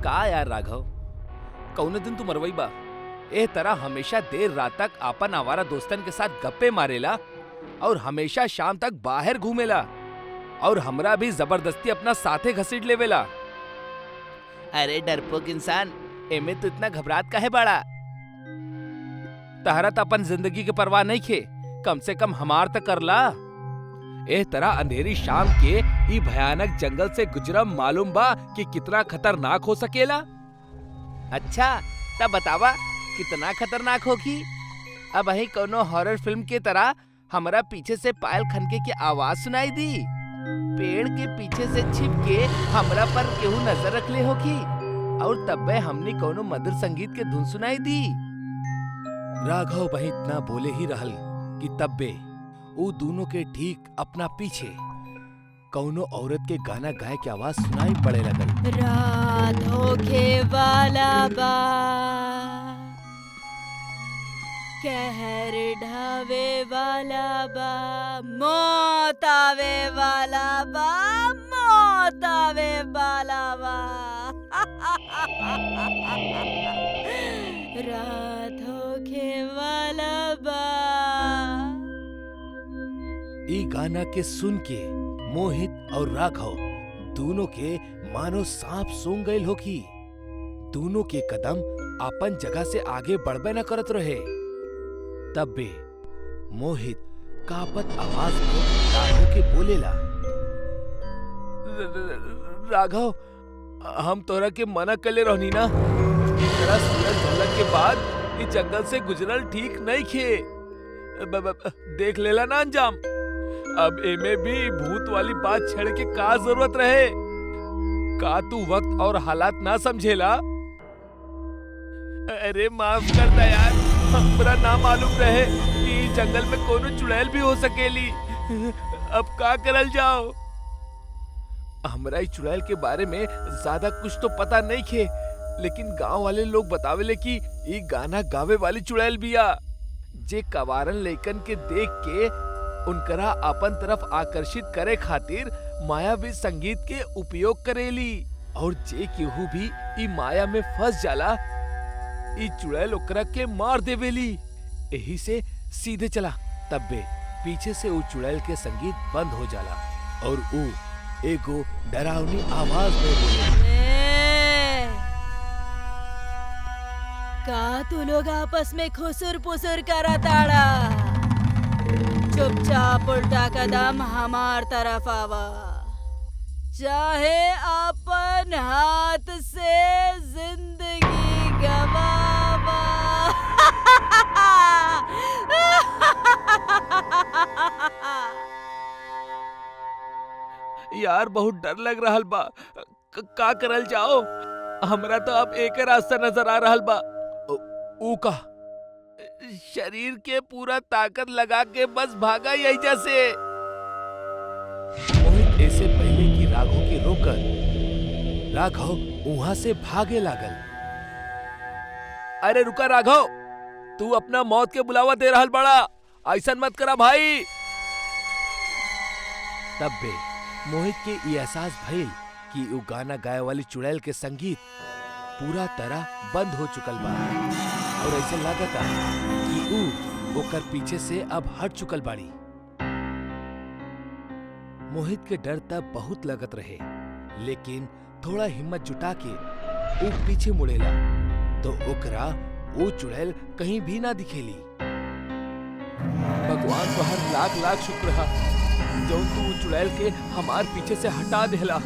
का यार राघव, कौने दिन तू मरवई बा ए तरह हमेशा देर रात तक आपन आवारा दोस्तन के साथ गप्पे मारेला और हमेशा शाम तक बाहर घूमेला और हमरा भी जबरदस्ती अपना साथे घसीट लेवेला। अरे डरपोक इंसान, एमे तो इतना घबरात काहे बाड़ा? तहरा तो अपन जिंदगी के परवाह नहीं खे, कम से कम हमार तक करला। ए तरह अंधेरी शाम के ई भयानक जंगल से गुजरम मालूम बा कि कितना खतरनाक हो सकेला? अच्छा तब बतावा कितना खतरनाक होगी? अब वही कोनो हॉरर फिल्म के तरह हमरा पीछे से पायल खनके की आवाज सुनाई दी, पेड़ के पीछे से छिप के हमरा पर केहू नजर रख ले होगी और तब्बे हमने कोनो मधुर संगीत के धुन सुनाई दी। राघव वही इतना बोले ही रहल कि तब्बे वो दोनों के ठीक अपना पीछे कौनो औरत के गाना गाए की आवाज सुनाई पड़े लगल। रात होखे वाला बा, कहर ढावे वाला बा, मौत आवे वाला बा, मौत आवे वाला बा। रात होखे वाला बा। ई गाना के सुन के मोहित और राघव दोनों के मानो सांप सूंघ गए होगी। दोनों के कदम अपन जगह से आगे बढ़बे न करत रहे। तब बे मोहित कापत आवाज में राघव के बोलेला, राघव हम तोरा के मना कले रहनी ना, तेरा सूरज ढलक के बाद इस जंगल से गुजरल ठीक नहीं खे। देख लेला ना अंजाम। अब एमे भी भूत वाली बात छेड़ के का जरूरत रहे? का तू वक्त और हालात ना समझेला? अरे माफ करता यार, हमरा ना मालूम रहे कि जंगल में कोनो चुड़ैल भी हो सकेली। अब का करल जाओ? हमरा इस चुड़ैल के बारे में ज्यादा कुछ तो पता नहीं खे, लेकिन गांव वाले लोग बतावेले कि ये गाना गावे वाली चुड़ैल बिया, जे कवारन लेकन के देख के उनकरा अपन तरफ आकर्षित करे खातिर मायावी संगीत के उपयोग करेली, और जे केहू भी ई माया में फंस जाला ई चुड़ैल ओकरा के मार देवेली। यही से सीधे चला, तब्बे पीछे से ऊ चुड़ैल के संगीत बंद हो जाला और ऊ एगो डरावनी आवाज में बोले, का तू लोग आपस में खुसुर पुसुर करा ताड़ा? चुपचाप उल्टा कदम हमार तरफ आवा, चाहे अपन हाथ से जिंदगी गवावा। यार बहुत डर लग रहल बा, का करल जाओ? हमरा तो अब एक रास्ता नजर आ रहल बा। ऊ का शरीर के पूरा ताकत लगा के बस भागा यही जैसे। मोहित ऐसे पहले कि राघव के रोकर राघव वहां से भागे लागल। अरे रुका राघव, तू अपना मौत के बुलावा दे रहल बड़ा, ऐसा मत करा भाई। तब बे मोहित के ये एहसास भइल कि ऊ गाना गाए वाली चुड़ैल के संगीत पूरा तरह बंद हो चुकल बा और ऐसा लागता कि ऊ ओकर पीछे से अब हट चुकल बाड़ी। मोहित के डर तब बहुत लगत रहे, लेकिन थोड़ा हिम्मत जुटा के ऊ पीछे मुड़ेला तो ओकरा वो चुड़ैल कहीं भी ना दिखेली। भगवान को हर लाख लाख शुक्र है जौन तू चुड़ैल के हमार पीछे से हटा देला।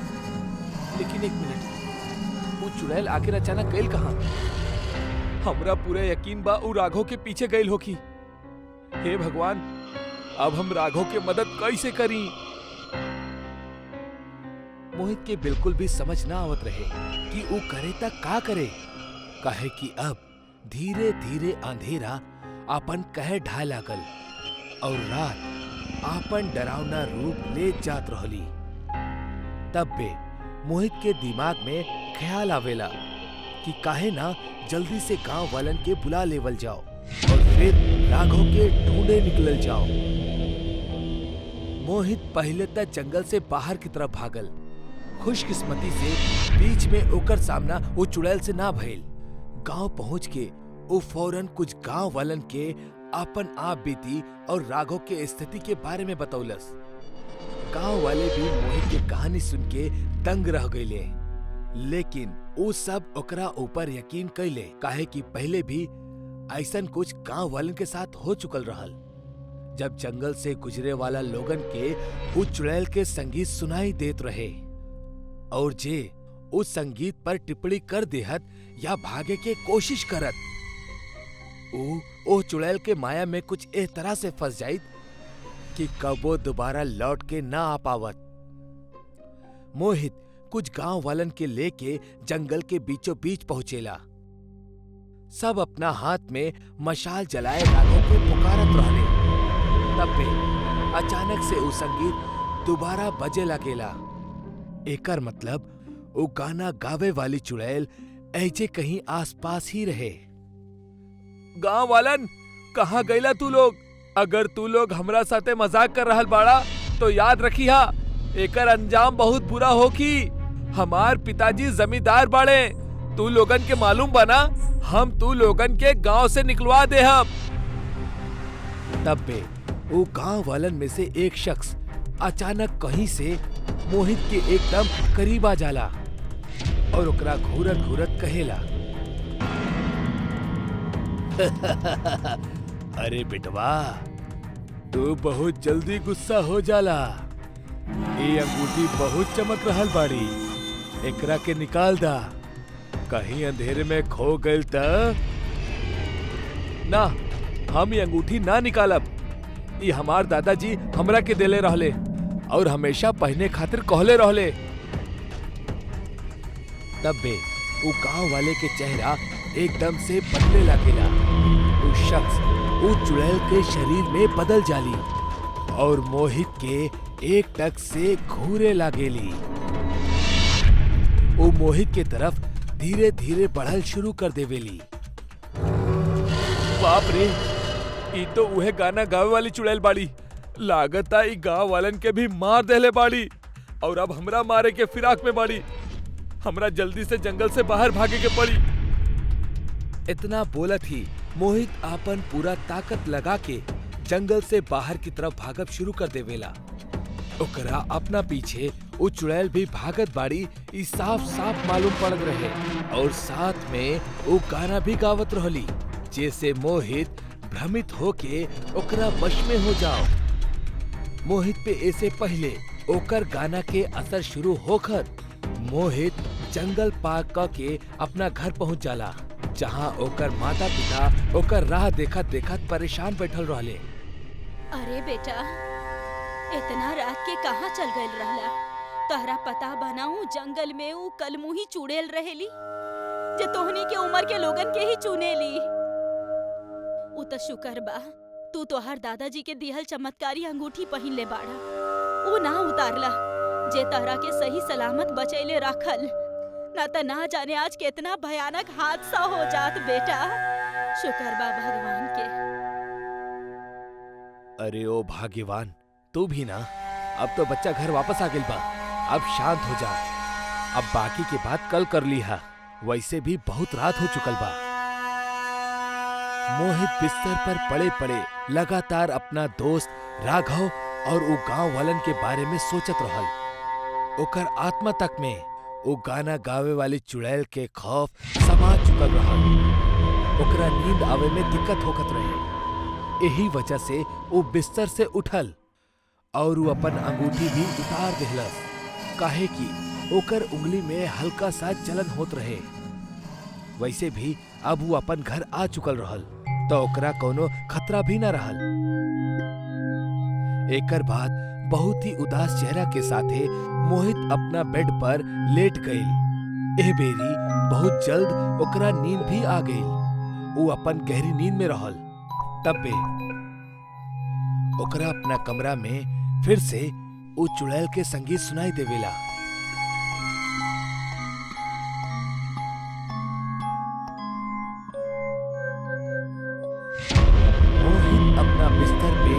लेकिन एक मिनट, वो चुड़ैल आखिर अचानक गइल कहाँ? हमरा पूरा यकीन बा ऊ राघव के पीछे गइल होखी। हे भगवान, अब हम राघव के मदद कैसे करी? मोहित के बिल्कुल भी समझ ना आवत रहे कि वो करे तक का करे, काहे कि अब धीरे धीरे अंधेरा आपन कहे ढाए लागल और रात आपन डरावना रूप ले जात रहली। तब बे मोहित के दिमाग में ख्याल आवेला कि काहे ना जल्दी से गांव वालन के बुला लेवल जाओ और फिर राघव के ढूंढे निकलल जाओ। मोहित पहले तक जंगल से बाहर की तरफ भागल खुशकिस्मती से बीच में ओकर सामना वो चुड़ैल से ना भइल। गांव पहुंच के वो फौरन कुछ गांव वालन के अपन आप बीती और राघव के स्थिति के बारे में बतौलस। गांव वाले भी मोहित की कहानी सुन के दंग रह गईले, लेकिन वो सब ओकरा ऊपर यकीन कैले, काहे कि पहले भी ऐसन कुछ गांव वालन के साथ हो चुकल रहल। जब जंगल से गुजरे वाला लोगन के उस चुड़ैल के संगीत सुनाई देत रहे और जे उस संगीत पर टिप्पणी कर देहत या भागे के कोशिश करत, ओ चुड़ैल के माया में कुछ इस तरह से फंस जाइत कि कबो दोबारा लौट के ना आ पावत। मोहित कुछ गांव वालन के लेके जंगल के बीचों बीच पहुंचेला। सब अपना हाथ में मशाल जलाए राघव के पुकारत रहले। तब पे अचानक से वो संगीत दोबारा बजे लगेला। एकर मतलब वो गाना गावे वाली चुड़ैल ऐजे कहीं आसपास ही रहे। गांव वालन, कहाँ गईला तू लोग? अगर तू लोग हमरा साथे मजाक कर रहल बाड़ा तो याद रखिहा, एकर अंजाम बहुत बुरा होखी। हमार पिताजी जमींदार बाड़े, तू लोगन के मालूम बना, हम तू लोगन के गांव से निकलवा दे हम। तब पे वो गांव वालन में से एक शख्स अचानक कहीं से मोहित के एकदम करीब आ जाला और ओकरा घूरत घूरत कहेला, अरे बिटवा, तू बहुत जल्दी गुस्सा हो जाला। ये अंगूठी बहुत चमक रहल बाड़ी, एकरा के निकाल दा, कहीं अंधेरे में खो गइल त। ना, हम ये अंगूठी ना निकालब। ये हमार दादाजी हमरा के देले रहले और हमेशा पहने खातिर कहले रहले। तब बे वो गांव वाले के चेहरा एकदम से बदले लगेला। वो शख्स वो चुड़ैल के शरीर में बदल जाली और मोहित के एक टक से घूरे लागेली। वो मोहित के तरफ धीरे धीरे बढ़ल शुरू कर देवेली। बाप रे, ई तो उहे गाना गावे वाली चुड़ैल बाड़ी। लागता ई गांव वालन के भी मार देले बाड़ी और अब हमरा मारे के फिराक में बाड़ी। हमरा जल्दी से जंगल से बाहर भागे के पड़ी। इतना बोलत ही मोहित आपन पूरा ताकत लगा के जंगल से बाहर की तरफ भागब शुरू कर देवेला। ओकरा अपना पीछे वो चुड़ैल भी भागत बाड़ी, ई साफ साफ मालूम पड़त रहे और साथ में वो गाना भी गावत रहली, जैसे मोहित भ्रमित होके ओकरा वश में हो जाओ। मोहित पे ऐसे पहले ओकर गाना के असर शुरू होकर मोहित जंगल पार के अपना घर पहुंच जाला, जहां ओकर माता पिता ओकर राह देखत देखत परेशान बैठल रहले। अरे बेटा, इतना रात के कहाँ चल गइल रहला? तहरा पता बनाऊ जंगल में ऊ कलमुही चुड़ैल रहेली जे तोहनी के उम्र के लोगन के ही चुनेली। ऊ तो शुक्र बा तू तोहार दादाजी के दिहल चमत्कारी अंगूठी पहिन ले बाड़ा। ऊ ना उतारला जे तहरा के सही सलामत बचैले रखल, ना त ना जाने आज कितना भयानक हादसा हो जात बेटा। शुक्र बा भगवान के। अरे ओ भाग्यवान, तू भी ना। अब तो बच्चा घर वापस आ गइल बा, अब शांत हो जा। अब बाकी की बात कल कर ली है, वैसे भी बहुत रात हो चुकल बा। मोहित बिस्तर पर पड़े पड़े लगातार अपना दोस्त राघव और वो गांव वालन के बारे में सोचत रहल। ओकर आत्मा तक में वो गाना गावे वाली चुड़ैल के खौफ समा चुकल रहल। ओकरा नींद आवे में दिक्कत होकत रहे। यही वजह से वो बिस्तर से उठल और वो अपन अंगूठी भी उतार देहलस, काहे कि ओकर उंगली में हल्का सा जलन होत रहे। वैसे भी अब वो अपन घर आ चुकल रहल, तो ओकरा कोनो खतरा भी न रहल। एकर बाद बहुत ही उदास चेहरा के साथे मोहित अपना बेड पर लेट गईल। एह बेरी बहुत जल्द ओकरा नींद भी आ गईल। वो अपन गहरी नींद में रहल। तब बे ओकरा अपना कमरा में फिर से वो चुड़ैल के संगीत सुनाई देवेला। मोहित अपना बिस्तर पे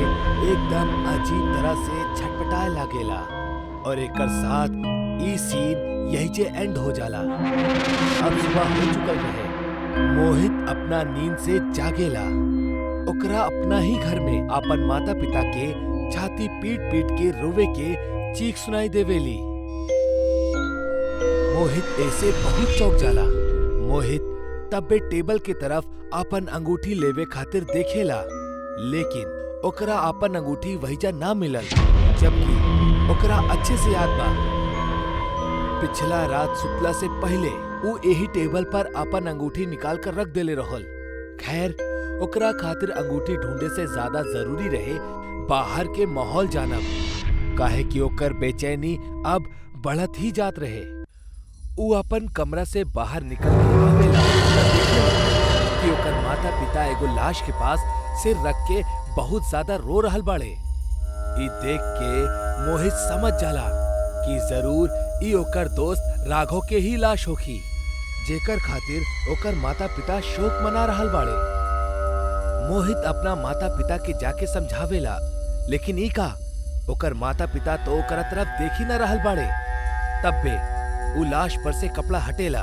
एकदम अजीब तरह से छटपटाए लागेला और एकर साथ ई सीन यही जे एंड हो जाला। अब सुबह हो चुकल रहे। मोहित अपना नींद से जागेला। ओकरा अपना ही घर में अपन माता पिता के छाती पीट पीट के रोवे के चीख सुनाई देवेली। मोहित ऐसे बहुत चौंक जाला। मोहित तब्बे टेबल के तरफ अपन अंगूठी लेवे खातिर देखेला, लेकिन ओकरा अपन अंगूठी वहीजा ना मिलल, जबकि ओकरा अच्छे से याद बा पिछला रात सुतला से पहले वो यही टेबल पर अपन अंगूठी निकाल कर रख देले रहल। खैर, ओकरा खातिर अंगूठी ढूंढे से ज्यादा जरूरी रहे बाहर के माहौल जानब, काहे कि ओकर बेचैनी अब बढ़त ही जात रहे। वो अपन कमरा से बाहर निकल के आवेला कि ओकर माता पिता एगो लाश के पास सिर रख के बहुत ज्यादा रो रहल बाड़े। ई देख के मोहित समझ जाला कि जरूर ई ओकर दोस्त राघव के ही लाश होखी, जेकर खातिर ओकर माता पिता शोक मना रहल बाड़े। मोहित अपना माता पिता के जाके समझावेला, लेकिन ई का ओकर माता पिता तो ओकर तरफ देख ही न रहल बाड़े। तब्बे उ लाश पर से कपड़ा हटेला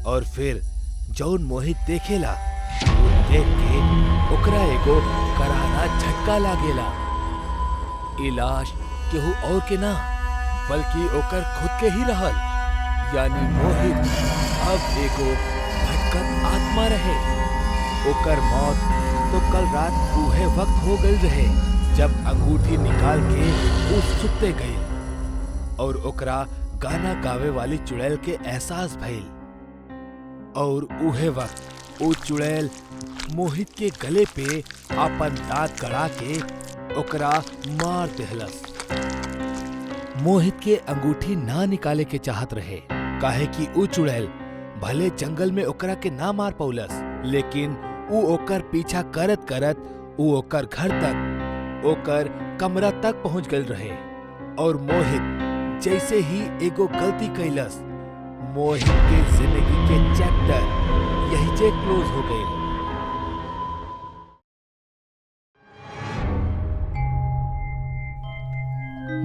और फिर जौन मोहित देखेला वो देख के ओकरा एगो करारा झटका लागेला। ई लाश केहू और के ना बल्कि ओकर खुद के ही रहल, यानी मोहित अब एगो भटकत आत्मा रहे। ओकर मौत तो कल रात उहे वक्त हो गई रहे जब अंगूठी निकाल के वो सुते गई और ओकरा गाना गावे वाली चुड़ैल के एहसास भइल। और उहे वक्त वो चुड़ैल मोहित के गले पे अपन दांत गड़ा के ओकरा मार देहलस। मोहित के अंगूठी ना निकाले के चाहत रहे, काहे कि उ चुड़ैल भले जंगल में ओकरा के ना मार पौलस, लेकिन उ ओकर पीछा करत करत उ ओकर घर तक, ओकर कमरा तक पहुंच गल रहे। और मोहित जैसे ही एगो गलती कैलस, मोहित के जिंदगी के चैप्टर यही जे क्लोज हो गए।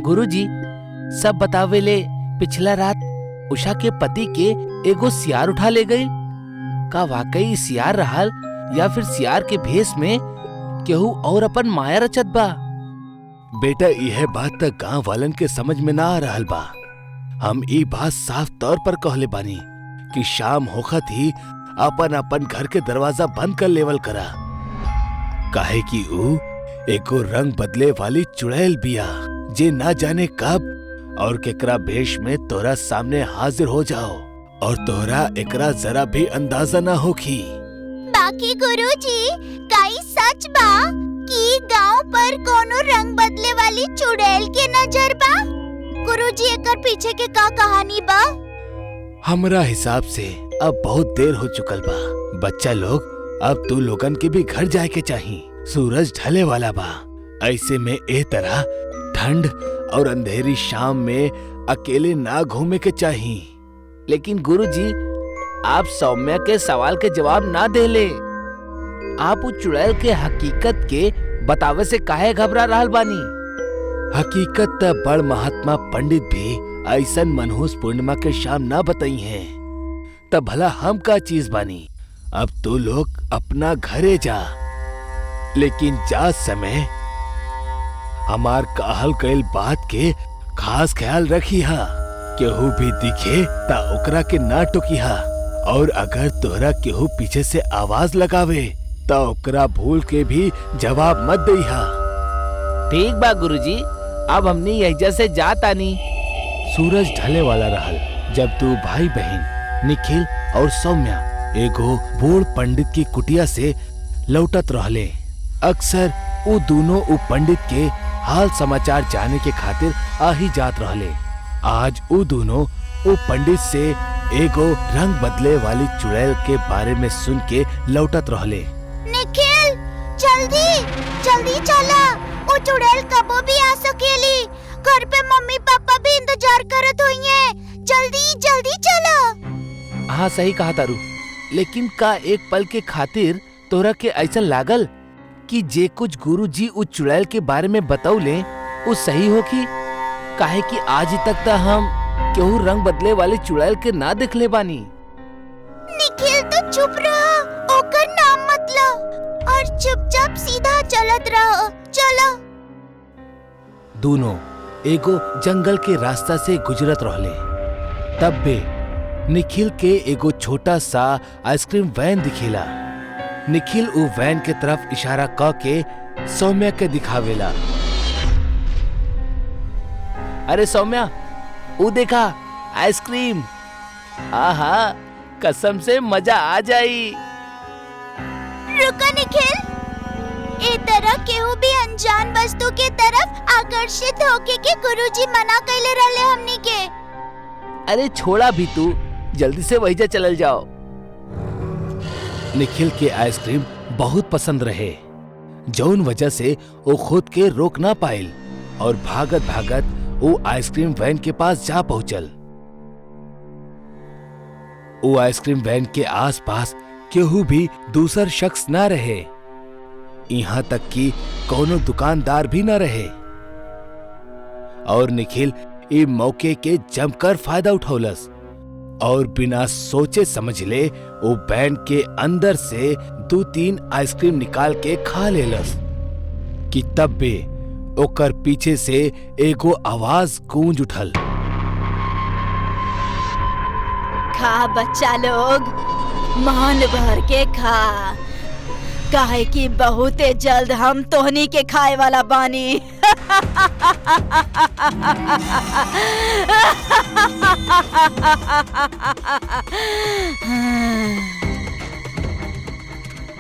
गुरुजी, सब बतावेले पिछला रात उषा के पति के एगो सियार उठा ले गई। का वाकई सियार रहल या फिर सियार के भेष में केहू और अपन माया रचत बा? बेटा, यह बात तक गांव वालन के समझ में ना आ रहल बा। हम ई बात साफ तौर पर कहले बानी कि शाम होखत ही अपन अपन घर के दरवाजा बंद कर लेवल करा, काहे कि ऊ एगो रंग बदले वाली चुड़ैल बिया जे ना जाने कब और केकरा भेष में तोरा सामने हाजिर हो जाओ और तोरा एकरा जरा भी अंदाजा ना होखी। बाकी गुरुजी, कई सच बा कि गांव पर कोनो रंग बदले वाली चुड़ैल के नजर बा? गुरुजी, एकर पीछे के का कहानी बा? हमरा हिसाब से अब बहुत देर हो चुकल बा। बच्चा लोग, अब तू लोगन के भी घर जाए के चाही। सूरज ढले वाला बा। ऐसे में ए तरह ठंड और अंधेरी शाम में अकेले ना घूमे के चाही। लेकिन गुरुजी, आप सौम्या के सवाल के जवाब ना देले। आप उस चुड़ैल के हकीकत के बतावे से काहे घबरा रहल बानी? हकीकत त बड़ महात्मा पंडित भी ऐसन मनहूस पूर्णिमा के शाम ना बताई हैं। तब भला हम का चीज बानी? अब तू लोग अपना घरे जा, लेकिन जा समय हमार कहल कईल बात के खास ख्याल रखिहा। केहू भी दिखे ता ओकरा के ना टोकिहा, और अगर तोहरा केहू पीछे से आवाज लगावे ता ओकरा भूल के भी जवाब मत देहा। ठीक बा गुरुजी, अब हमनी यही से जातानी। सूरज ढले वाला रहल जब दो भाई बहन निखिल और सौम्या एगो बूढ़ पंडित की कुटिया से लौटत रहले। अक्सर वो दोनों उ पंडित के हाल समाचार जाने के खातिर आ ही जात रहले। आज वो दोनों उ पंडित से एगो रंग बदले वाली चुड़ैल के बारे में सुन के लौटत रहले। निखिल, जल्दी जल्दी चला, वो चुड़ैल कबो भी आ सकेली। घर पे मम्मी पापा भी इंतजार करत होइए। जल्दी जल्दी चला। हाँ, सही कहा तारू। लेकिन का एक पल के खातिर तोरा के ऐसा लागल कि जे कुछ गुरुजी उस चुड़ैल के बारे में बतौले वो सही हो कि? काहे कि आज तक तो हम केहू रंग बदले वाले चुड़ैल के ना देखले बानी। निखिल तो चुप रहा, ओकर नाम मत लो और चुपचाप सीधा चलत रहो। चलो। दोनों एगो जंगल के रास्ता से गुजरत रहले। तब बे निखिल के एगो छोटा सा आइसक्रीम वैन दिखेला। निखिल उ वैन के तरफ इशारा क के सौम्या के दिखावेला। अरे सौम्या, उ देखा आइसक्रीम। आहा, कसम से मजा आ जाई। रुको निखिल, ए तरह केहू भी अनजान वस्तु के तरफ आकर्षित होके के गुरुजी मना कैले रहले हमनी के। अरे छोड़ा भी तू, जल्दी से वहीजा चलल जाओ। निखिल के आइसक्रीम बहुत पसंद रहे, जौन वजह से वो खुद के रोक ना पाइल और भागत भागत वो आइसक्रीम वैन के पास जा पहुंचल। वो आइसक्रीम वैन के आसपास केहू भी दूसर शख्स ना रहे, यहाँ तक कि कोनो दुकानदार भी ना रहे। और निखिल इस मौके के जमकर फायदा उठौलस और बिना सोचे समझले वो वैन के अंदर से 2-3 आइसक्रीम निकाल के खा लेलस कि तब बे ओकर पीछे से एगो आवाज गूंज उठल। खा बच्चा लोग, मान भर के खा, काहे कि बहुत जल्द हम तोहनी के खाए वाला बानी।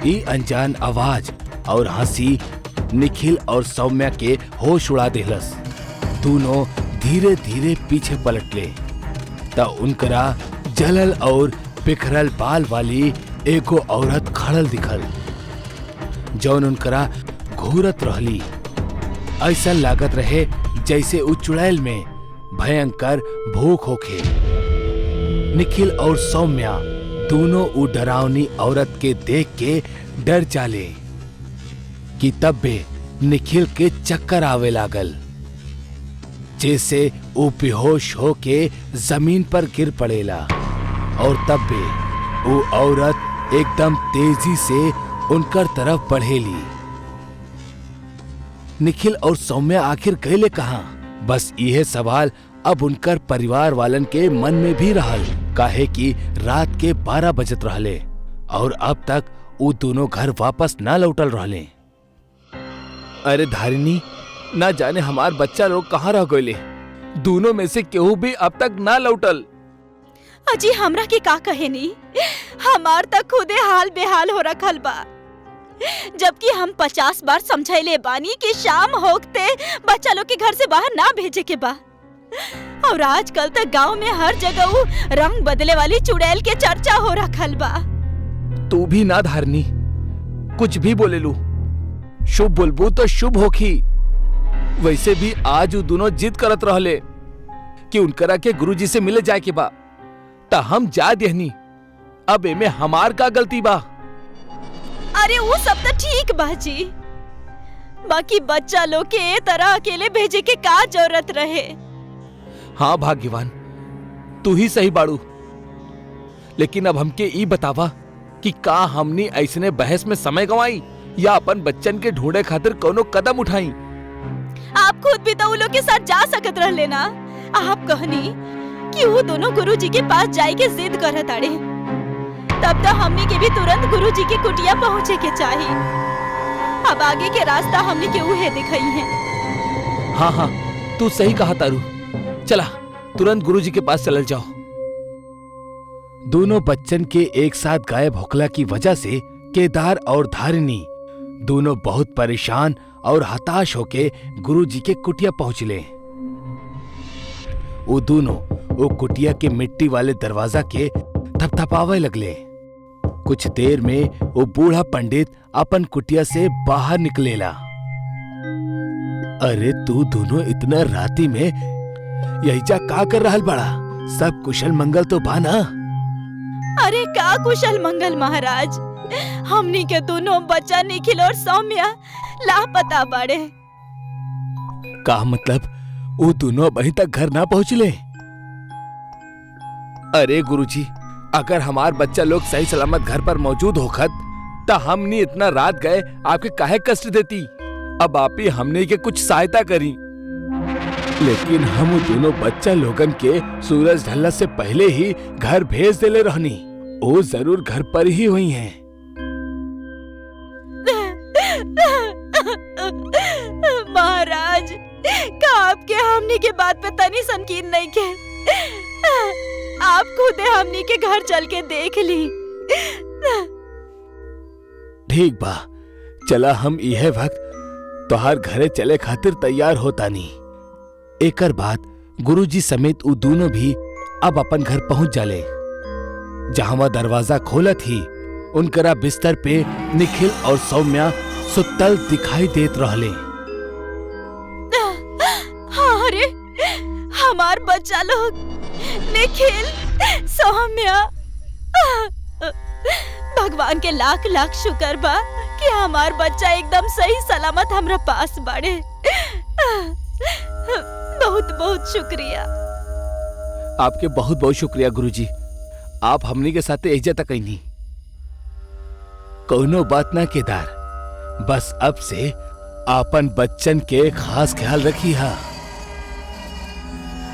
ये अनजान आवाज और हंसी निखिल और सौम्या के होश उड़ा देलस। दोनों धीरे धीरे पीछे पलटले त उनकरा जलल और बिखरल बाल वाली एगो औरत खड़ल दिखल, जौन उनकरा घूरत रहली। ऐसा लागत रहे जैसे उ चुड़ैल में भयंकर भूख होखे। निखिल और सौम्या दोनों उ डरावनी औरत के देख के डर जाले कि तब बे निखिल के चक्कर आवे लागल, जैसे वो बेहोश होके जमीन पर गिर पड़ेला। और तब बे वो औरत एकदम तेजी से उनकर तरफ बढ़ेली। निखिल और सौम्या आखिर गए कहाँ? बस यह सवाल अब उनकर परिवार वालन के मन में भी रहल, काहे कि रात के 12 बजत रहले और अब तक वो दोनों घर वापस ना लौटल रहले। अरे धारिणी, ना जाने हमार बच्चा लोग कहाँ रह गए। दोनों में से केहू भी अब तक ना लौटल। अजी हमरा के का कहे नी, हमार तक खुदे हाल बेहाल हो रखल बा। जबकि हम 50 बार समझाइले बानी कि शाम होते बच्चा लोग के घर से बाहर ना भेजे के बा। और आजकल तक गांव में हर जगह रंग बदले वाली चुड़ैल के चर्चा हो रखल बा। तू भी ना धारनी, कुछ भी बोले लू। शुभ बोलबू तो शुभ होखी। वैसे भी आज वो दोनों जिद करत रहले कि उनकरा के गुरुजी से मिले जाए के बा, ता हम जा देहनी। अब एमे हमार का गलती बा? अरे वो सब तो ठीक बा जी, बाकी बच्चा लोग के ए तरह अकेले भेजे के का जरूरत रहे? हाँ भाग्यवान, तू ही सही बाड़ू। लेकिन अब हमके ई बतावा कि का हमनी ऐसने बहस में समय गवाई या अपन बच्चन के ढूंढे खातिर कोनो कदम उठाई? आप खुद भी तो उन लोग के साथ जा सकत रहले ना। आप कहनी कि वो दोनों गुरुजी के पास जाए के जिद करत आड़े, तब तो हमनी के भी तुरंत गुरुजी के कुटिया पहुँचे के चाहिए। अब आगे के रास्ता हमनी के उहे दिखाई है। हाँ हाँ, तू सही कहा तारू। चला तुरंत गुरुजी के पास चल जाओ। दोनों बच्चन के एक साथ गायब होखला की वजह से केदार और धारिणी दोनों बहुत परेशान और हताश होके गुरुजी के कुटिया पहुंचले। वो दोनों वो कुटिया के मिट्टी वाले दरवाजा के थपथपावे लगले। कुछ देर में वो बूढ़ा पंडित अपन कुटिया से बाहर निकलेला। अरे तू दोनों इतना राती में यहीजा का कर रहल बड़ा? सब कुशल मंगल तो बा ना? अरे का कुशल मंगल महाराज, हमनी के दोनों बच्चा निखिल और सौम्या लापता बाड़े। का मतलब वो दोनों अभी तक घर ना पहुँचले? अरे गुरुजी, अगर हमार बच्चा लोग सही सलामत घर पर मौजूद होखत तो हमनी इतना रात गए आपके काहे कष्ट देती। अब आप ही हमने के कुछ सहायता करी। लेकिन हम दोनों बच्चा लोगन के सूरज ढलने से पहले ही घर भेज देले रहनी। वो जरूर घर पर ही हुई हैं। महाराज, का आपके हमनी के बात पे तनी संकीन नहीं के। आप खुदे हमनी के घर चल के देख ली। ठीक बा, चला हम यह वक्त तोहार घरे चले खातिर तैयार होता नी। एकर बाद गुरुजी समेत उ दोनों भी अब अपन घर पहुंच जाले। जहां वह दरवाजा खोला थी, उनकरा बिस्तर पे निखिल और सौम्या सुतल दिखाई देत रहले। अरे हमार बच्चा लोग, निखिल, सौम्या, भगवान के लाख लाख शुक्र बा कि हमार बच्चा एकदम सही सलामत हमरा पास बाड़े। बहुत बहुत शुक्रिया। आपके बहुत बहुत शुक्रिया गुरुजी। आप हमनी के साथ एजा तक नहीं। कोनो बात ना केदार, बस अब से आपन बच्चन के खास ख्याल रखी हा।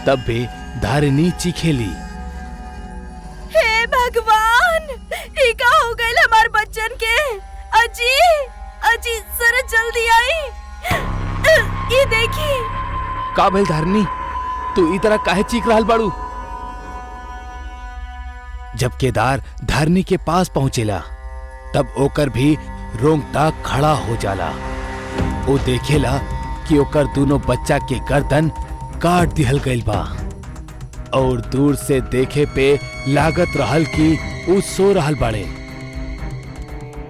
तब भी धारिनी चीखेली, हे भगवान, ये का हो गइल हमार बच्चन के। अजी, अजी जरा जल्दी आई। ये देखी। का भइल धारिनी, तू ई तरह काहे चीख रहल बाड़ू? जब केदार धारिनी के पास पहुंचेला तब ओकर भी रोंगटा खड़ा हो जाला। वो देखेला कि ओकर दोनों बच्चा के गर्दन काट दिहल गइल बा और दूर से देखे पे लागत रहल कि वो सो रहल बाड़े।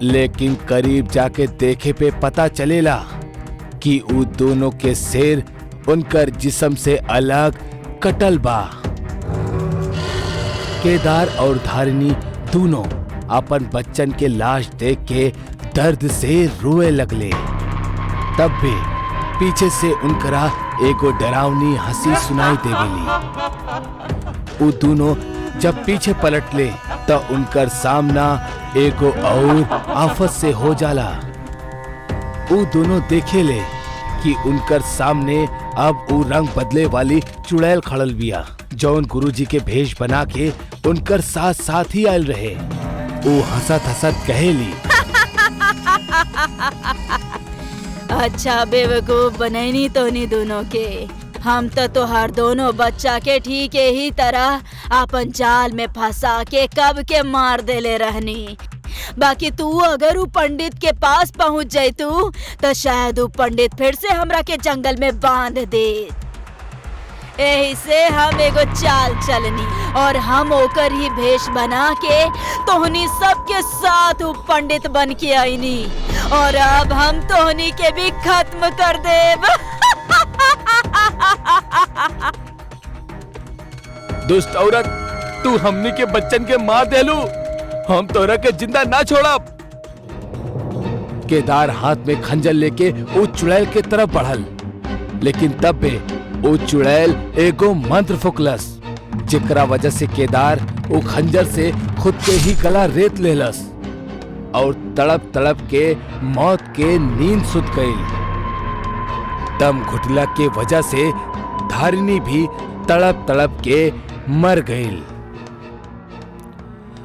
लेकिन करीब जाके देखे पे पता चलेला कि वो दोनों के सिर उनकर जिस्म से अलग कटल बा। केदार और धारिनी दोनों अपन बच्चन के लाश देख के दर्द से रोए लगले। तब भी पीछे से उनकरा एगो डरावनी हंसी सुनाई देवेली। वो दोनों जब पीछे पलटले तो उनकर सामना एगो और आफत से हो जाला। वो दोनों देखेले कि उनकर सामने अब वो रंग बदले वाली चुड़ैल खड़ल बिया, जौन गुरुजी के भेष बना के उनकर साथ साथ ही आयल रहे। वो हंसत हंसत कहेली, अच्छा बेवकूफ बनैनी तोनी दोनों के। हम तो तोहार दोनों बच्चा के ठीक ही तरह अपन जाल में फंसा के कब के मार देले रहनी। बाकी तू अगर उ पंडित के पास पहुंच जाइतू तो शायद उ पंडित फिर से हमरा के जंगल में बांध दे। यही से हम एगो चाल चलनी और हम ओकर ही भेष बना के तोहनी सबके साथ उ पंडित बन के आईनी और अब हम तोहनी के भी खत्म कर देब। दुष्ट औरत, तू हमनी के बच्चन के मार देलू, हम तोरा के जिंदा ना छोड़ब। केदार हाथ में खंजर लेके वो चुड़ैल के तरफ बढ़ल, लेकिन तब भी वो चुड़ैल एगो मंत्र फुकलस, जेकरा वजह से केदार वो खंजर से खुद के ही गला रेत लेलस और तड़प तड़प के मौत के नींद सुत गई। दम घुटला के वजह से धारिनी भी तड़प तड़प के मर गई।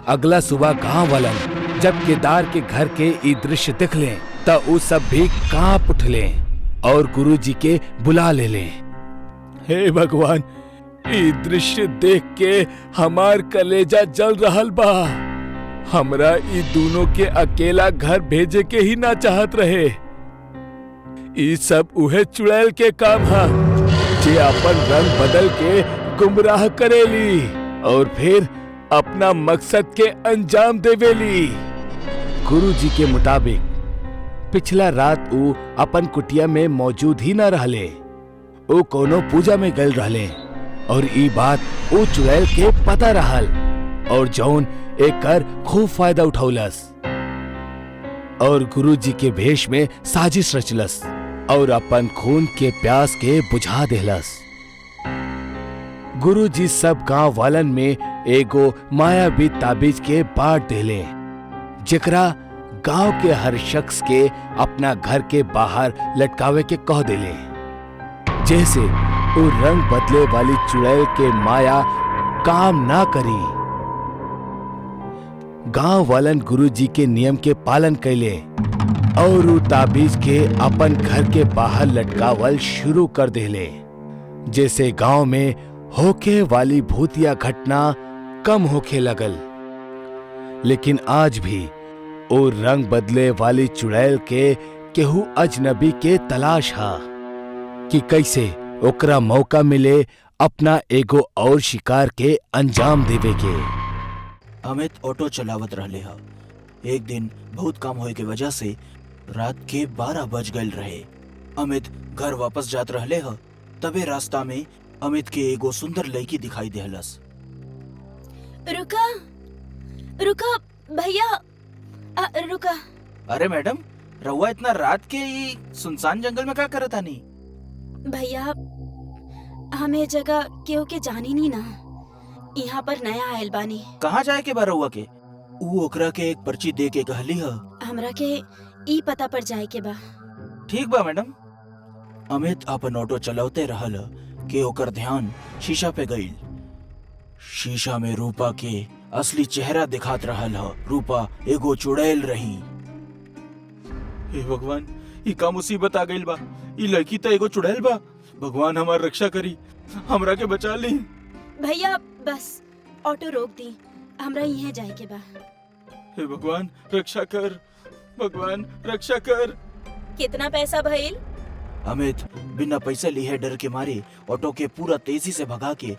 अगला सुबह गांव वालन जब केदार के घर के ई दृश्य दिखले तब वो सब भी कांप उठले और गुरुजी के बुला ले। हे भगवान, ई दृश्य देख के हमार कलेजा जल रहल बा। हमरा ई दोनों के अकेला घर भेजे के ही ना चाहत रहे। ई सब उहे चुड़ैल के काम हा जे अपन रंग बदल के गुमराह करेली और फिर अपना मकसद के अंजाम देवेली। गुरुजी के मुताबिक पिछला रात वो अपन कुटिया में मौजूद ही न रहले। वो कोनो पूजा में गल रहले और ई बात वो चुड़ैल के पता रहल और जौन एकर खूब फायदा उठौलस और गुरुजी के भेष में साजिश रचलस और अपन खून के प्यास के बुझा देलस। गुरुजी सब गांव वालन में एगो मायावी ताबीज के बांट देले, जेकरा गांव के हर शख्स के अपना घर के बाहर लटकावे के कह देले, जैसे वो रंग बदले वाली चुड़ैल के माया काम ना करी। गांव वालन गुरुजी के नियम के पालन कैले और उ ताबीज के अपन घर के बाहर लटकावल शुरू कर देले, जैसे गांव में होके वाली भूतिया घटना कम होके लगल। लेकिन आज भी ओ रंग बदले वाली चुड़ैल के केहू अजनबी के तलाश हा कि कैसे ओकरा मौका मिले अपना एगो और शिकार के अंजाम देवे के। अमित ऑटो चलावत रहले हा। एक दिन बहुत काम होए के वजह से रात के 12 बज गए रहे। अमित घर वापस जात रहले हा, तबे रास्ता में अमित के एगो सुंदर लड़की दिखाई देहलस। रुका रुका भैया, रुका। अरे मैडम, रहुआ इतना रात के ही सुनसान जंगल में क्या करत आनी? भैया हमें जगह केहू के जानी नहीं ना, यहाँ पर नया आयल बानी। कहाँ जाए के बा रहुआ के? ऊ ओकरा के एक पर्ची दे के कहली हा। हमरा के ई पता पर जाए के बा। ठीक बा मैडम। अमित अपन ऑटो चलाते रहल कि ओकर ध्यान शीशा पे गई। शीशा में रूपा के असली चेहरा दिखात रहल ह। रूपा एगो चुड़ैल रही। हे भगवान, ई का मुसीबत आ गइल बा। ई लड़की तो एगो चुड़ैल बा। भगवान हमार रक्षा करी, हमरा के बचा ली। भैया बस ऑटो रोक दी, हमरा यहाँ जाए के बा। हे भगवान रक्षा कर, भगवान रक्षा कर। कितना पैसा भइल? अमित बिना पैसे लिए डर के मारे ऑटो के पूरा तेजी से भगा के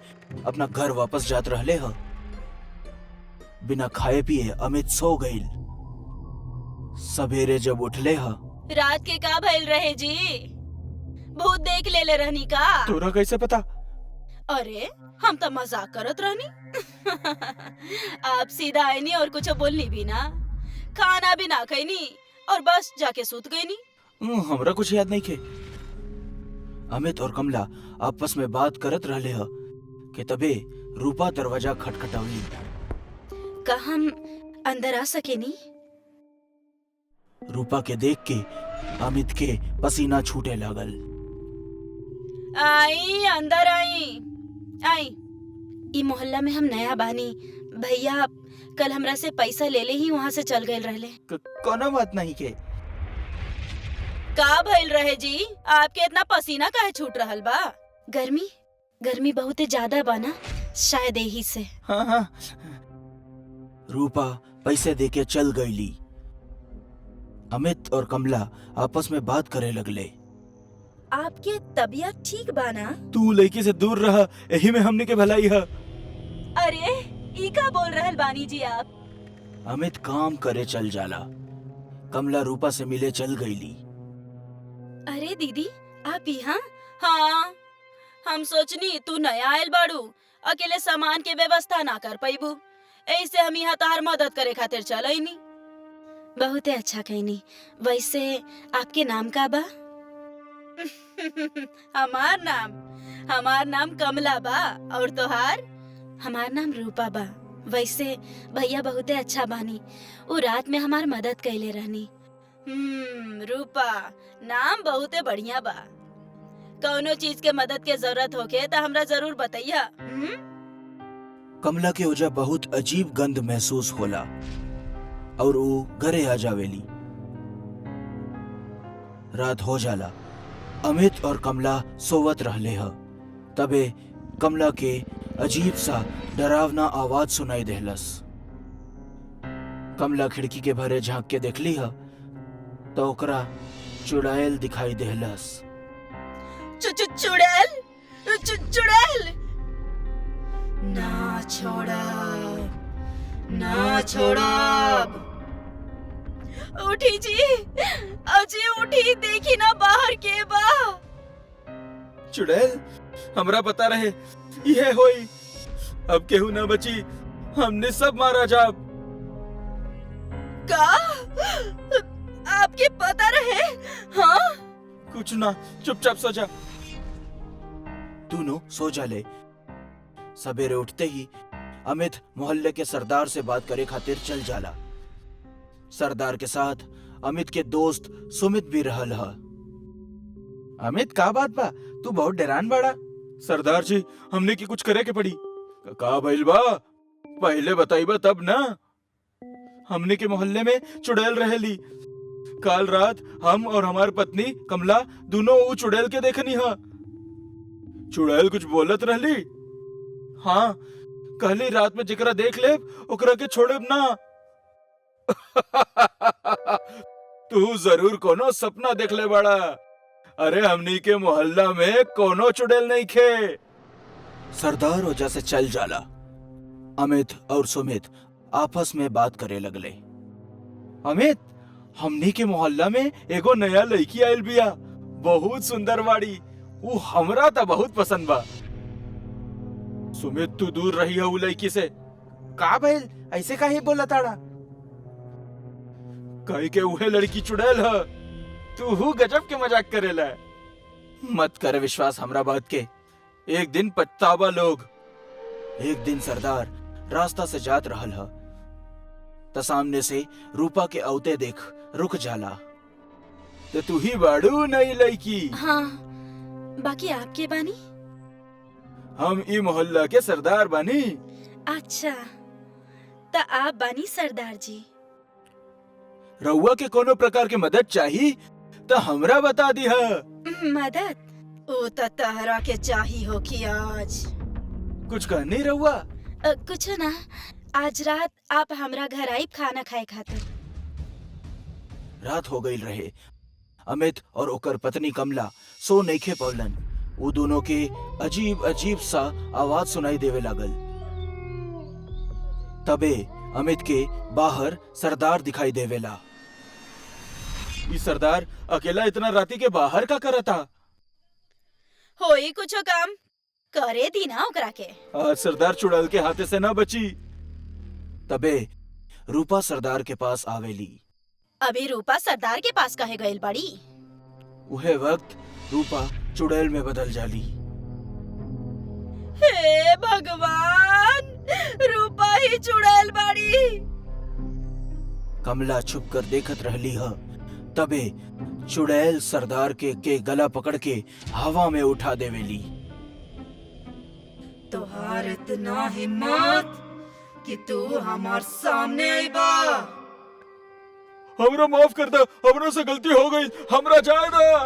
अपना घर वापस जात रहले ह। बिना खाए पिए अमित सो गईल। सवेरे जब उठले ह। रात के का भइल रहे जी? भूत देख ले रहनी का? तोरा कैसे पता? अरे हम तो मजाक करत रहनी। आप सीधा आईनी और कुछ बोलनी भी ना, खाना भी ना खैनी और बस जाके सूत गईनी। हमरा कुछ याद नहीं खे। अमित और कमला आपस में बात करत रहले ह कि तबे रूपा दरवाजा खटखटावली। का हम अंदर आ सकेनी? रूपा के देख के अमित के पसीना छूटे लागल। आई अंदर आई आई। ई मोहल्ला में हम नया बानी। भैया कल हमरा से पैसा ले ले ही वहाँ से चल गए रहले। कोनो बात नहीं के। का भइल रहे जी? आपके इतना पसीना काहे छूट रहल बा? गर्मी बहुत ज्यादा बा ना, शायद यही से। हाँ। रूपा पैसे देके चल गईली। अमित और कमला आपस में बात करे लगले। आपके तबीयत ठीक बा ना? तू लड़की से दूर रहा, यही में हमने के भलाई है। अरे ई का बोल रहल बानी जी आप? अमित काम करे चल जाला। कमला रूपा से मिले चल गईली। अरे दीदी आप यहाँ? हाँ, हम सोचनी तू नया आयल बाड़ू, अकेले सामान के व्यवस्था ना कर पैबू, ऐसे हम यहाँ तहार मदद करे खातिर चल आईनी। बहुत अच्छा कहनी। वैसे आपके नाम का बा? हमार नाम कमला बा। और तोहार? हमार नाम रूपा बा। वैसे भैया बहुत अच्छा बानी, वो रात में हमार मदद कैले रहनी। रूपा नाम बहुत बढ़िया बा। कौनो चीज के मदद के जरूरत होके तो हमरा जरूर बताइया। कमला के ओजा बहुत अजीब गंध महसूस होला और वो घरे आ जावेली। रात हो जाला। अमित और कमला सोवत रहले ह। तबे कमला के अजीब सा डरावना आवाज सुनाई देहलस। कमला खिड़की के भरे झांक के देखली ह तो ओकरा चुड़ैल दिखाई देहलस। चुड़ैल ना छोड़ब। उठी जी, अजी उठी, देखी ना बाहर के बा। चुड़ैल हमरा पता रहे ये होई। अब केहू ना बची, हमने सब मारा जाब। का? आपके पता रहे? हाँ? कुछ ना, चुपचाप सो जा। तू नो सो जा ले। सवेरे उठते ही अमित मोहल्ले के सरदार से बात करे खातिर चल जाला। सरदार के साथ अमित के दोस्त सुमित भी रहल ह। अमित का बात बा, तू बहुत डरान बाड़ा। सरदार जी, हमने की कुछ करे के पड़ी। का भइल बा, पहले बताइबा तब ना। हमने के मोहल्ले में चुड़ैल रहेली। काल रात हम और हमार पत्नी कमला दोनों ऊ चुड़ैल के देखनी हा। चुड़ैल कुछ बोलत रहली। हाँ, कहली रात में जिकरा देख ले ओकरा के छोड़ब ना। तू जरूर कोनो सपना देख ले बड़ा। अरे हमनी के मोहल्ला में कोनो चुड़ैल नहीं खे। सरदार वजह से चल जाला। अमित और सुमित आपस में बात करे लगले। अमित, हमनी के मोहल्ला में एगो नया लड़की आयल बिया, बहुत सुंदर बाड़ी। वो हमरा तो बहुत पसंद बा। सुमित, तू दूर रही है वो लड़की से। का भइल, ऐसे काहे बोला ताड़ा? कहीं के उहे लड़की चुड़ैल है। तू गजब के मजाक करेला। मत कर विश्वास हमरा बात के, एक दिन पछतावा लोग। एक दिन सरदार रास्ता से जात रहल ह, त सामने से रूपा के औते देख रुक जाला। तो तू ही बाड़ू नई लड़की? हाँ, बाकी आपके बानी? हम ई मोहल्ला के सरदार बानी। अच्छा, त आप बानी सरदार जी। रउआ के कोनो प्रकार के मदद चाहिए तो हमरा बता दी है। मदद? ओ त तहरा के चाही हो कि आज। कुछ कहनी रउआ? कुछ ना, आज रात आप हमरा घर आई खाना खाए खातिर। रात हो गई रहे। अमित और ओकर पत्नी कमला सो नइखे पवलन। वो दोनों के अजीब अजीब सा आवाज सुनाई देवे लागल। तबे अमित के बाहर सरदार दिखाई देवेला। ई सरदार अकेला इतना राती के बाहर का करता? होई कुछो काम करे दी ना ओकरा के। आज सरदार चुड़ैल के हाथे से ना बची। तबे रूपा सरदार के पास आवेली। अभी रूपा सरदार के पास कहे गइल बड़ी? उहे वक्त रूपा चुड़ैल में बदल जाली। हे भगवान, रूपा ही चुड़ैल बाड़ी। कमला छुप कर देखत रहली ह। तबे चुड़ैल सरदार के गला पकड़ के हवा में उठा देवेली। तोहार इतना हिम्मत कि तू हमार सामने आईबा? हमरा माफ कर दे, हमरा से गलती हो गई, हमरा जाए दा।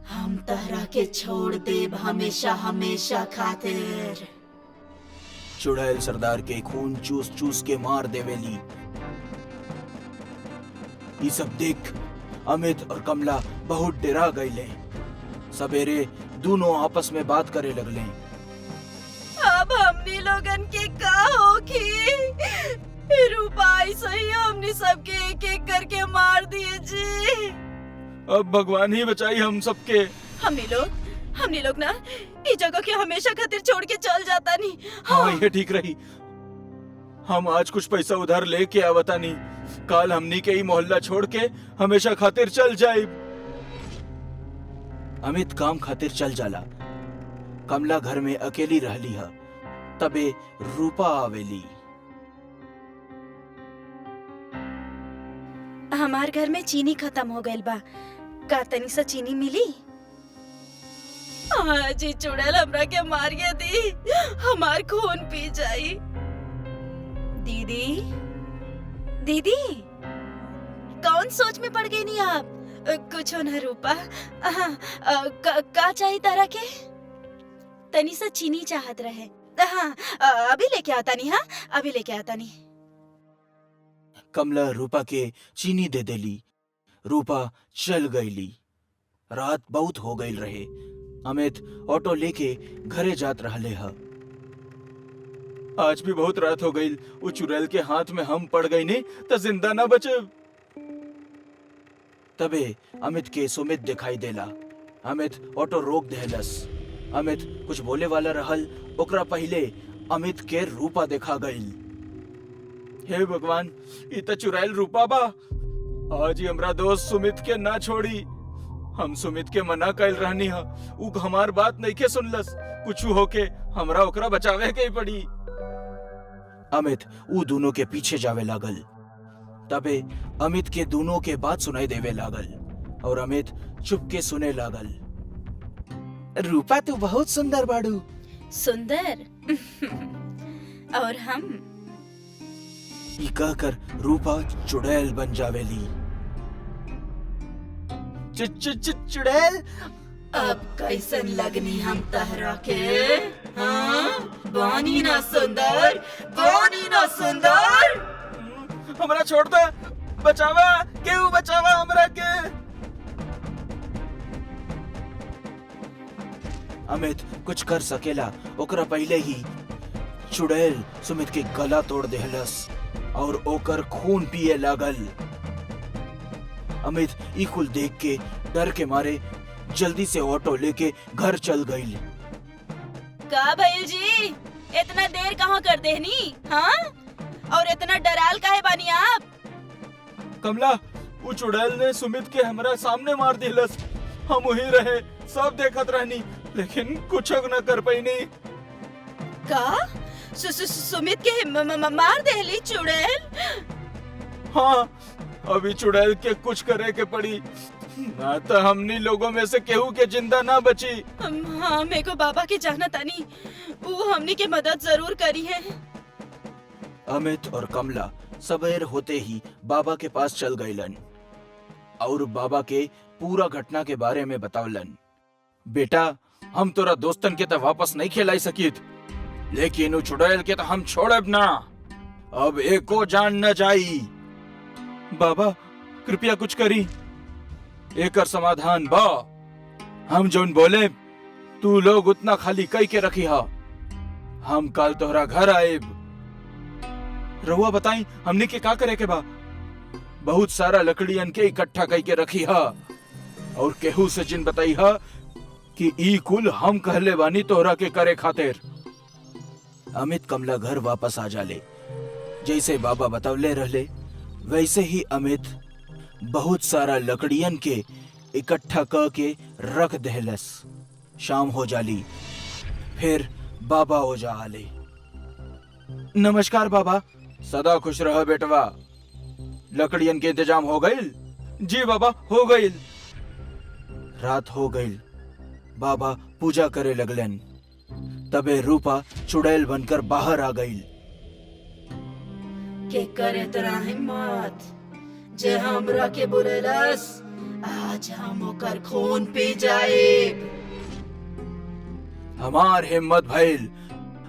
हम तहरा के छोड़ देब हमेशा हमेशा खातिर। चुड़ैल सरदार के खून चूस चूस के मार देवेली। ये सब देख अमित और कमला बहुत डरा गईले। सवेरे दोनों आपस में बात करे लगले। अब हमनी लोगन के का होगी? रूपा ऐसे ही हमनी सबके एक एक करके मार दिए जी। अब भगवान ही बचाई हम सबके। हमनी लोग ना इस जगह के हमेशा खातिर छोड़ के चल जाता नहीं। हाँ, ये ठीक रही। हम आज कुछ पैसा उधार लेके आवता नहीं। काल हमनी के ही मोहल्ला छोड़ के हमेशा खातिर चल जाए। अमित काम खातिर चल जाला। कमला घर में अकेली रहली है। तबे रूपा आवेली। हमार घर में चीनी खत्म हो गइल बा, का तनी सा चीनी मिली? जी चुड़ैल हमरा के मारिए दी, हमार खून पी जाई। दीदी, दीदी, कौन सोच में पड़ गई नहीं आप? कुछ न रूपा। का चाहिए तारा के? तनी सा चीनी चाहत रहे। हाँ, अभी लेके आता नहीं। हाँ, अभी लेके आता नहीं। कमला रूपा के चीनी दे देली। रूपा चल गईली। रात बहुत हो गई रहे। अमित ऑटो लेके घरे जात रहले ह। आज भी बहुत रात हो गई। वो चुड़ैल के हाथ में हम पड़ गई नहीं तो जिंदा ना बचे। तबे अमित के सुमित दिखाई देला। अमित ऑटो रोक देहलस। अमित कुछ बोले वाला रहल, ओकरा पहले अमित के रूपा देखा गई। हे भगवान, ई त चुड़ैल रूपा बा। आज ही हमरा दोस्त सुमित के ना छोड़ी। हम सुमित के मना कैल रहनी हा, उ हमार बात नहीं के सुनलस। कुछ होके हमरा ओकरा बचावे के ही पड़ी। अमित ऊ दोनों के पीछे जावे लागल। तबे अमित के दोनों के बात सुनाई देवे लागल और अमित चुप के सुने लागल। रूपा तू बहुत सुंदर बाड़ू। सुंदर और हम ई कहकर रूपा चुड़ैल बन जावेली। चुड़ैल अब कैसन लगनी हम तहरा के? हाँ? बानी ना सुंदर, बानी ना सुंदर। हमरा छोड़ दे, बचावा, केहू बचावा हमरा के। अमित कुछ कर सकेला ओकरा पहले ही चुड़ैल सुमित के गला तोड़ देहलस और ओकर खून पिए लागल। अमित ई कुल देख के डर के मारे जल्दी से ऑटो लेके घर चल गई। का भैल जी, इतना देर कहाँ कर देनी? हाँ? और इतना डराल काहे बानी आप? कमला, वो चुड़ैल ने सुमित के हमरा सामने मार दिलस। हम वहीं रहे, सब देखत रहनी, लेकिन कुछ न कर पैनी। का? सुमित के मार देली चुड़ैल? हाँ, अभी चुड़ैल के कुछ करे के पड़ी, ना तो हमनी लोगों में से केहू के जिंदा ना बची। हाँ, मेरे को बाबा के जाना तानी, वो हमनी के मदद जरूर करी है। अमित और कमला सवेर होते ही बाबा के पास चल गईलन और बाबा के पूरा घटना के बारे में बतावलन। बेटा, हम तोरा दोस्तन के तो वापस नहीं खिलाई सकित, लेकिन वो चुड़ैल के तो हम छोड़ब ना। अब एको जान न जाई। बाबा कृपया कुछ करी, एकर समाधान बा। हम जोन बोले तू लोग उतना खाली कई के रखी हा। हम कल तोहरा घर आएब। रहुआ बताई हमने के का करे के बा? बहुत सारा लकड़ियन के इकट्ठा कई के रखी हा और केहू से जिन बताई हा कि ई कुल हम कहले बानी तोहरा के करे खातिर। अमित कमला घर वापस आ जाले। जैसे बाबा बतवले रहले वैसे ही अमित बहुत सारा लकड़ियन के इकट्ठा क के रख देहलस। शाम हो जाली, फिर बाबा हो जा आले। नमस्कार बाबा। सदा खुश रहो बेटवा। लकड़ियन के इंतजाम हो गईल? जी बाबा, हो गईल। रात हो गईल। बाबा पूजा करे लगलन। तबे रूपा चुड़ैल बनकर बाहर आ गईल। के करे तेरा हिम्मत जे हमरा के बुलेलस? आज हम ओकर खून पी जाएब। हमार हिम्मत भइल।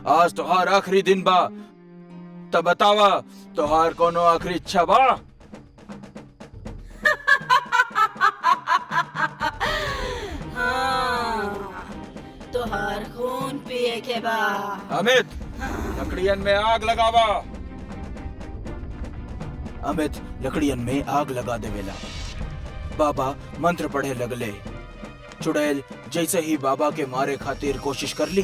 आज तोहार आखिरी दिन बा, तब बतावा तोहार कोनो आखिरी इच्छा बा? हाँ, तोहार खून पिए के बा। अमित, लकड़ियन में आग लगावा। अमित लकड़ियन में आग लगा देवेला। बाबा मंत्र पढ़े लगले। चुड़ैल जैसे ही बाबा के मारे खातिर कोशिश कर ली,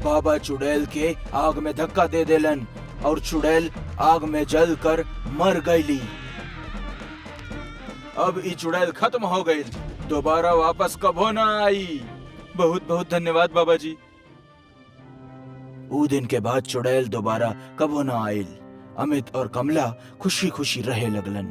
बाबा चुड़ैल के आग में धक्का दे देलन और चुड़ैल आग में जल कर मर गईली। अब ई चुड़ैल खत्म हो गई, दोबारा वापस कबो ना आई। बहुत बहुत धन्यवाद बाबा जी। ऊ दिन के बाद चुड़ैल दोबारा कबो ना आयल। अमित और कमला खुशी खुशी रहे लगलन।